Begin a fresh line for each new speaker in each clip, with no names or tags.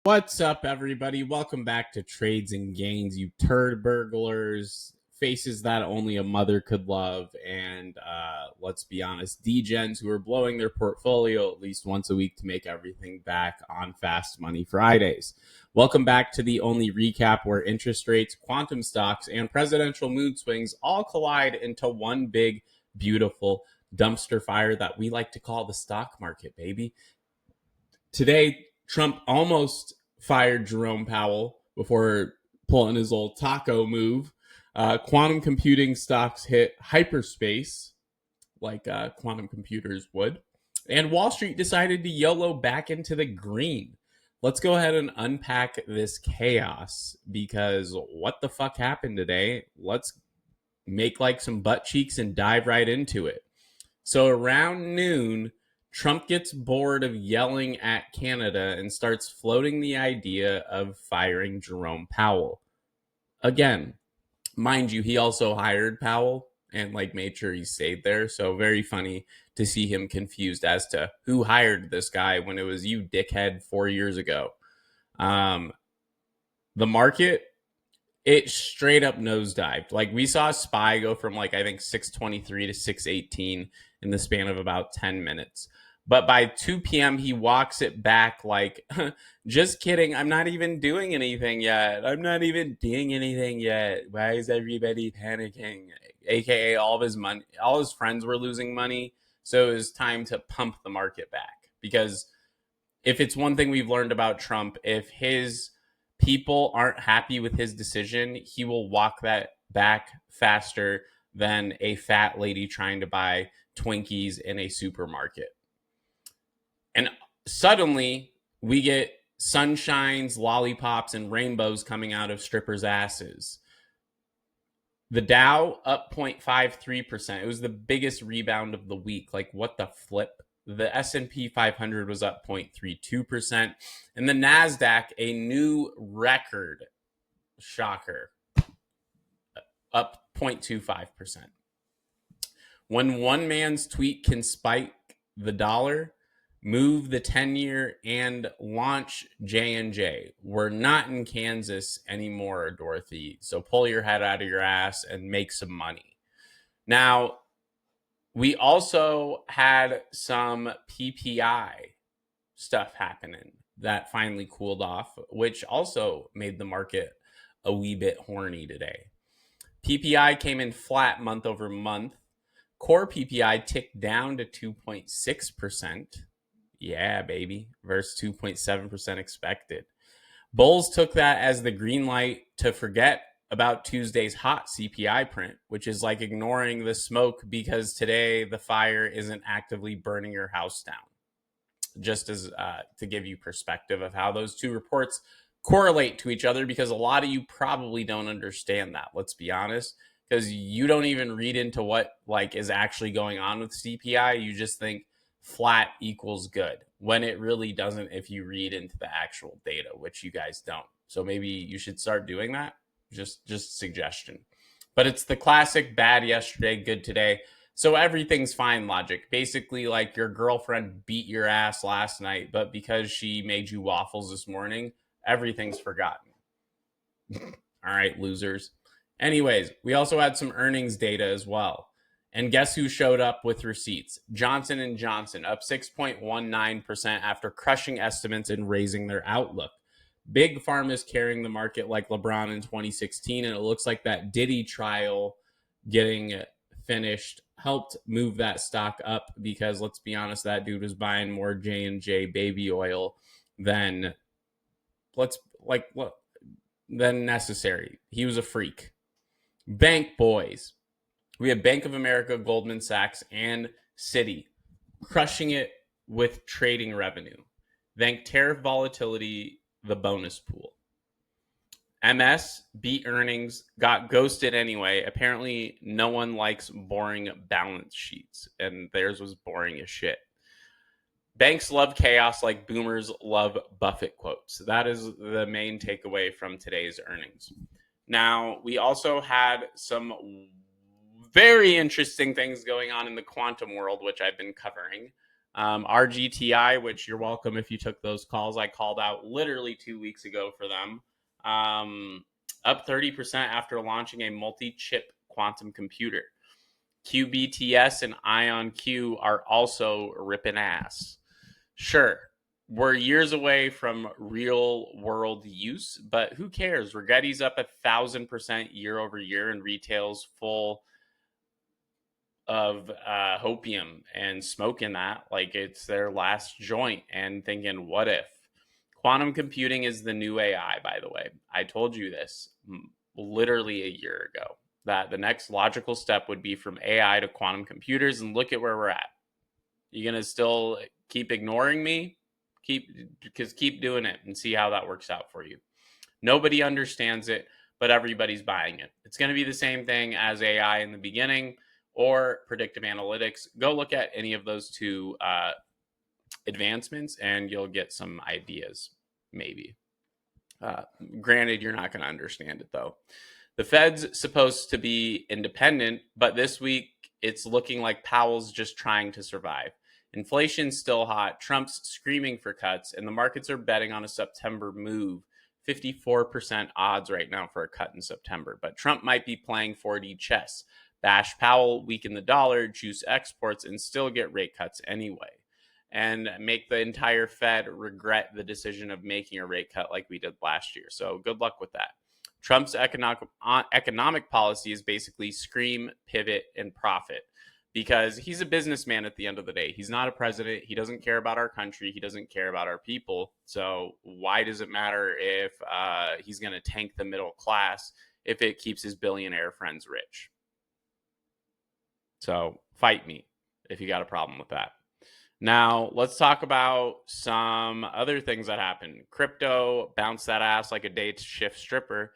What's up, everybody? Welcome back to Trades and Gains, you turd burglars, faces that only a mother could love, and let's be honest, degens who are blowing their portfolio at least once a week to make everything back on Fast Money Fridays. Welcome back to the only recap where interest rates, quantum stocks, and presidential mood swings all collide into one big, beautiful dumpster fire that we like to call the stock market, baby. Today, Trump almost fired Jerome Powell before pulling his old taco move. Quantum computing stocks hit hyperspace like quantum computers would. And Wall Street decided to YOLO back into the green. Let's go ahead and unpack this chaos because what the fuck happened today? Let's make like some butt cheeks and dive right into it. So around noon, Trump gets bored of yelling at Canada and starts floating the idea of firing Jerome Powell. Again, mind you, he also hired Powell and made sure he stayed there. So very funny to see him confused as to who hired this guy when it was you, dickhead, 4 years ago. The market, it straight up nosedived. Like we saw SPY go from I think 623 to 618 in the span of about 10 minutes. But by 2 p.m., he walks it back like, just kidding. I'm not even doing anything yet. I'm not even doing anything yet. Why is everybody panicking? AKA all of his money, all his friends were losing money. So it was time to pump the market back. Because if it's one thing we've learned about Trump, if his people aren't happy with his decision, he will walk that back faster than a fat lady trying to buy Twinkies in a supermarket. And suddenly we get sunshines, lollipops, and rainbows coming out of strippers' asses. The Dow up 0.53%. It was the biggest rebound of the week. Like, what the flip? The S&P 500 was up 0.32%. And the NASDAQ, a new record, shocker, up 0.25%. When one man's tweet can spike the dollar, move the 10-year, and launch J&J. We're not in Kansas anymore, Dorothy. So pull your head out of your ass and make some money. Now, we also had some PPI stuff happening that finally cooled off, which also made the market a wee bit horny today. PPI came in flat month over month. Core PPI ticked down to 2.6%. Yeah, baby, versus 2.7% expected. Bulls took that as the green light to forget about Tuesday's hot CPI print, which is like ignoring the smoke because today the fire isn't actively burning your house down. Just as to give you perspective of how those two reports correlate to each other, because a lot of you probably don't understand that. Let's be honest, because you don't even read into what is actually going on with CPI. You just think flat equals good, when it really doesn't if you read into the actual data, which you guys don't. So maybe you should start doing that. Just suggestion. But it's the classic bad yesterday, good today. So everything's fine logic. Basically, like your girlfriend beat your ass last night, but because she made you waffles this morning, everything's forgotten. All right, losers. Anyways, we also had some earnings data as well. And guess who showed up with receipts? Johnson & Johnson, up 6.19% after crushing estimates and raising their outlook. Big Pharma is carrying the market like LeBron in 2016, and it looks like that Diddy trial getting finished helped move that stock up because, let's be honest, that dude was buying more J&J baby oil than necessary. He was a freak. Bank boys. We have Bank of America, Goldman Sachs, and Citi crushing it with trading revenue. Thank tariff volatility, the bonus pool. MS beat earnings, got ghosted anyway. Apparently, no one likes boring balance sheets, and theirs was boring as shit. Banks love chaos like boomers love Buffett quotes. That is the main takeaway from today's earnings. Now, we also had some very interesting things going on in the quantum world, which I've been covering. RGTI, which you're welcome if you took those calls. I called out literally 2 weeks ago for them. Up 30% after launching a multi-chip quantum computer. QBTS and IonQ are also ripping ass. Sure, we're years away from real world use, but who cares? Rigetti's up 1,000% year over year and retails full of hopium and smoking that like it's their last joint and thinking, what if? Quantum computing is the new AI, by the way. I told you this literally a year ago, that the next logical step would be from AI to quantum computers, and look at where we're at. You gonna still keep ignoring me? Keep doing it and see how that works out for you. Nobody understands it, but everybody's buying it. It's going to be the same thing as AI in the beginning or predictive analytics. Go look at any of those two advancements and you'll get some ideas, maybe. Granted, you're not going to understand it, though. The Fed's supposed to be independent, but this week it's looking like Powell's just trying to survive. Inflation's still hot, Trump's screaming for cuts, and the markets are betting on a September move. 54% odds right now for a cut in September, but Trump might be playing 4D chess. Bash Powell, weaken the dollar, juice exports, and still get rate cuts anyway. And make the entire Fed regret the decision of making a rate cut like we did last year. So good luck with that. Trump's economic policy is basically scream, pivot, and profit, because he's a businessman at the end of the day. He's not a president. He doesn't care about our country. He doesn't care about our people. So why does it matter if he's going to tank the middle class if it keeps his billionaire friends rich? So fight me if you got a problem with that. Now, let's talk about some other things that happened. Crypto bounced that ass like a day shift stripper.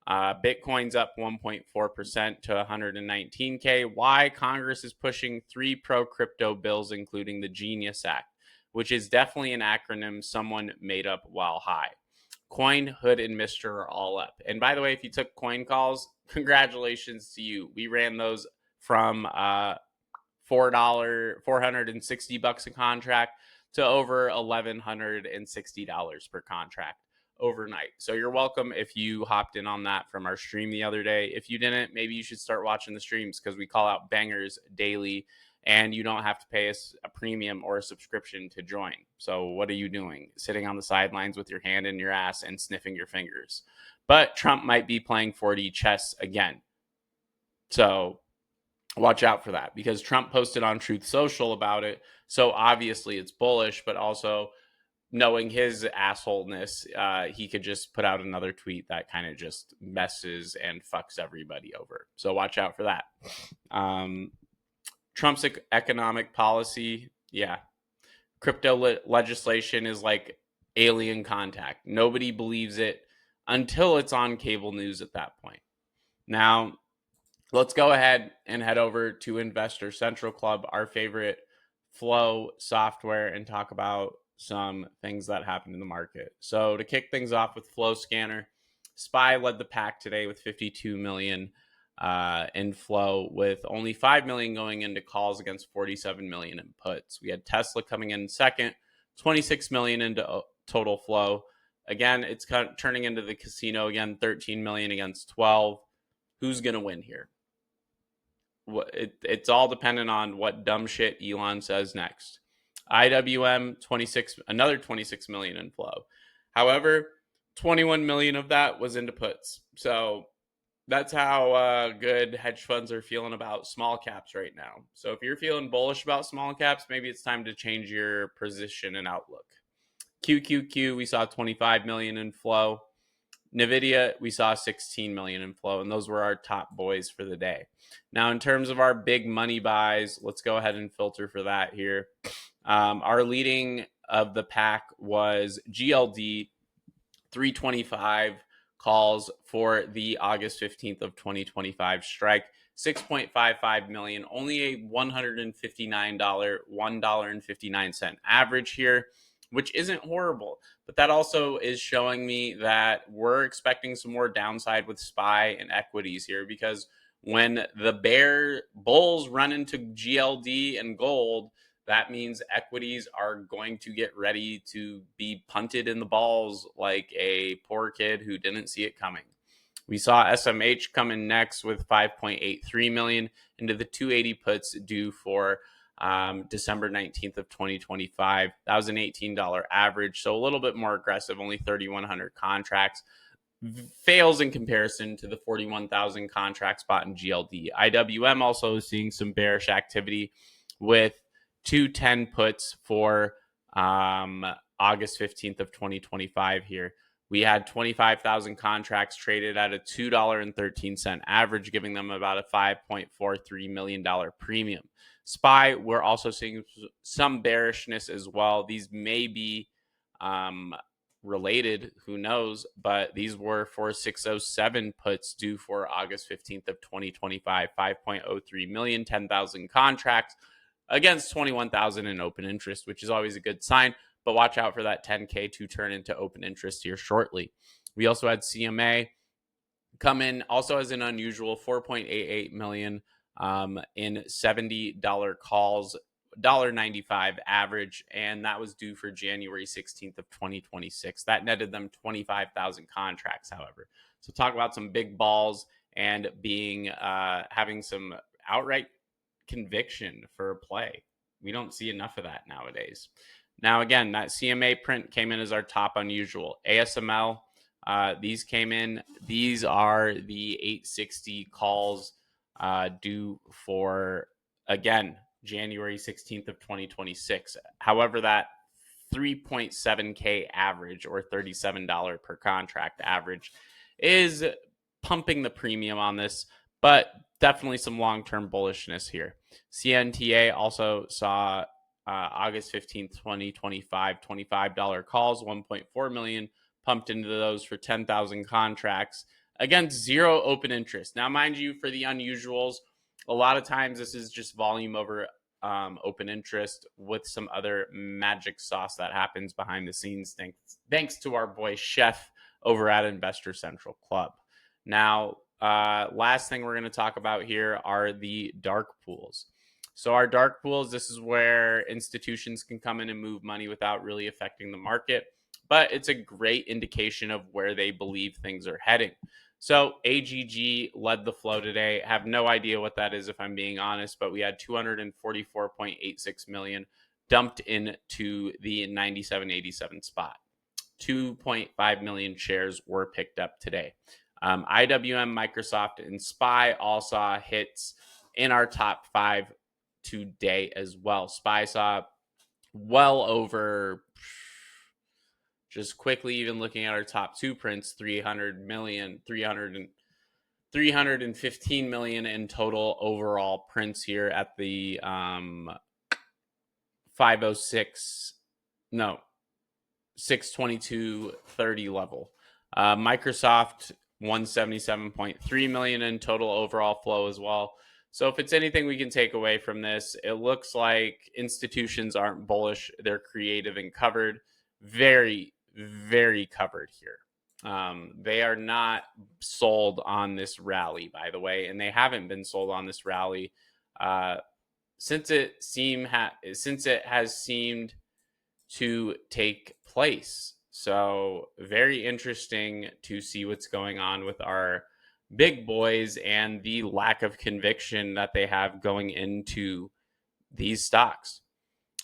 Bitcoin's up 1.4% to 119K. Why? Congress is pushing 3 pro-crypto bills, including the Genius Act, which is definitely an acronym someone made up while high. Coin, Hood, and Mister are all up. And by the way, if you took coin calls, congratulations to you. We ran those from $460 a contract to over $1,160 per contract overnight. So you're welcome if you hopped in on that from our stream the other day. If you didn't, maybe you should start watching the streams, because we call out bangers daily and you don't have to pay us a premium or a subscription to join. So what are you doing? Sitting on the sidelines with your hand in your ass and sniffing your fingers. But Trump might be playing 4D chess again. So watch out for that, because Trump posted on Truth Social about it. So obviously it's bullish, but also knowing his assholeness, he could just put out another tweet that kind of just messes and fucks everybody over. So watch out for that. Trump's economic policy, yeah. Crypto legislation is like alien contact. Nobody believes it until it's on cable news at that point. Now, let's go ahead and head over to Investor Central Club, our favorite flow software, and talk about some things that happened in the market. So to kick things off with Flow Scanner, SPY led the pack today with 52 million in flow, with only 5 million going into calls against 47 million in puts. We had Tesla coming in second, 26 million into total flow. Again, it's kind of turning into the casino again, 13 million against 12. Who's going to win here? It's all dependent on what dumb shit Elon says next. IWM, another 26 million in flow. However, 21 million of that was into puts. So that's how good hedge funds are feeling about small caps right now. So if you're feeling bullish about small caps, maybe it's time to change your position and outlook. QQQ, we saw 25 million in flow. NVIDIA, we saw 16 million in flow, and those were our top boys for the day. Now, in terms of our big money buys, let's go ahead and filter for that here. Our leading of the pack was GLD, 325 calls for the August 15th of 2025 strike, 6.55 million, only a $159, $1.59 average here, which isn't horrible. But that also is showing me that we're expecting some more downside with SPY and equities here, because when the bulls run into GLD and gold, that means equities are going to get ready to be punted in the balls like a poor kid who didn't see it coming. We saw SMH come in next with 5.83 million into the 280 puts due for December 19th of 2025. That was an $18 average, so a little bit more aggressive, only 3,100 contracts. Fails in comparison to the 41,000 contracts bought in GLD. IWM also seeing some bearish activity with 210 puts for August 15th of 2025 here. We had 25,000 contracts traded at a $2.13 average, giving them about a $5.43 million premium. SPY, we're also seeing some bearishness as well. These may be related, who knows, but these were for 607 puts due for August 15th of 2025, 5.03 million, 10,000 contracts against 21,000 in open interest, which is always a good sign. But watch out for that 10K to turn into open interest here shortly. We also had CMA come in also as an unusual 4.88 million in $70 calls, $1.95 average, and that was due for January 16th of 2026. That netted them 25,000 contracts, however. So talk about some big balls and being having some outright conviction for a play. We don't see enough of that nowadays. Now, again, that CMA print came in as our top unusual. ASML, these came in. These are the 860 calls due for, again, January 16th of 2026. However, that 3.7K average, or $37 per contract average, is pumping the premium on this, but definitely some long-term bullishness here. CNTA also saw August 15th, 2025, $25 calls, 1.4 million pumped into those for 10,000 contracts against zero open interest. Now, mind you, for the unusuals, a lot of times this is just volume over open interest with some other magic sauce that happens behind the scenes. Thanks to our boy Chef over at Investor Central Club. Now, last thing we're going to talk about here are the dark pools. So our dark pools, this is where institutions can come in and move money without really affecting the market, but it's a great indication of where they believe things are heading. So AGG led the flow today. Have no idea what that is, if I'm being honest, but we had 244.86 million dumped into the 97.87 spot. 2.5 million shares were picked up today. IWM, Microsoft, and SPY all saw hits in our top 5 today as well. SPY saw well over, just quickly, even looking at our top 2 prints, 315 million in total overall prints here at the 622.30 level. Microsoft 177.3 million in total overall flow as well. So if it's anything we can take away from this, it looks like institutions aren't bullish. They're creative and covered. Very, very covered here. They are not sold on this rally, by the way, and they haven't been sold on this rally since it has seemed to take place. So very interesting to see what's going on with our big boys and the lack of conviction that they have going into these stocks.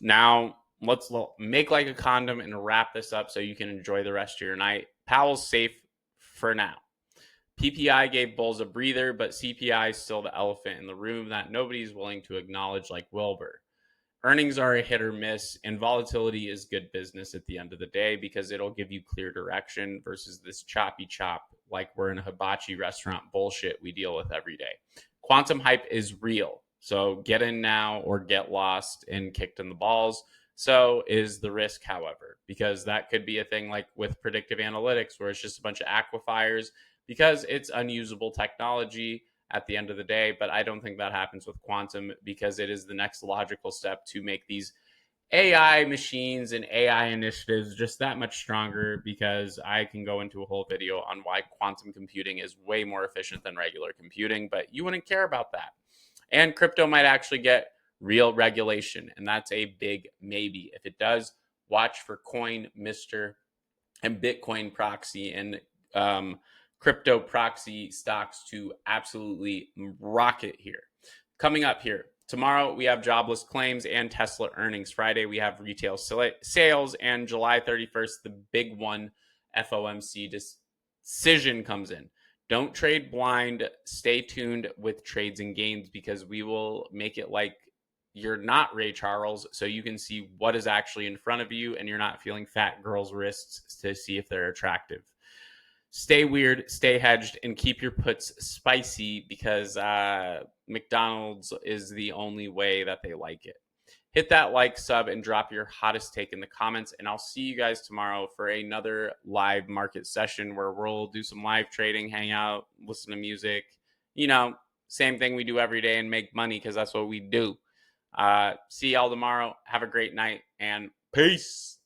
Now, let's make like a condom and wrap this up so you can enjoy the rest of your night. Powell's safe for now. PPI gave bulls a breather, but CPI is still the elephant in the room that nobody's willing to acknowledge, like Wilbur. Earnings are a hit or miss, and volatility is good business at the end of the day because it'll give you clear direction versus this choppy chop like we're in a hibachi restaurant bullshit we deal with every day. Quantum hype is real. So get in now or get lost and kicked in the balls. So is the risk, however, because that could be a thing like with predictive analytics where it's just a bunch of aquifers because it's unusable technology at the end of the day. But I don't think that happens with quantum because it is the next logical step to make these AI machines and AI initiatives just that much stronger, because I can go into a whole video on why quantum computing is way more efficient than regular computing, but you wouldn't care about that. And crypto might actually get real regulation, and that's a big maybe. If it does, watch for Coin Mister and Bitcoin proxy and crypto proxy stocks to absolutely rocket here. Coming up here tomorrow, we have jobless claims and Tesla earnings. Friday, we have retail sales, and July 31st, the big one, FOMC decision comes in. Don't trade blind. Stay tuned with Trades and Gains, because we will make it like you're not Ray Charles, so you can see what is actually in front of you and you're not feeling fat girls' wrists to see if they're attractive. Stay weird, stay hedged, and keep your puts spicy, because McDonald's is the only way that they like it. Hit that like, sub, and drop your hottest take in the comments, and I'll see you guys tomorrow for another live market session where we'll do some live trading, hang out, listen to music, same thing we do every day, and make money, because that's what we do. See y'all tomorrow. Have a great night, and peace.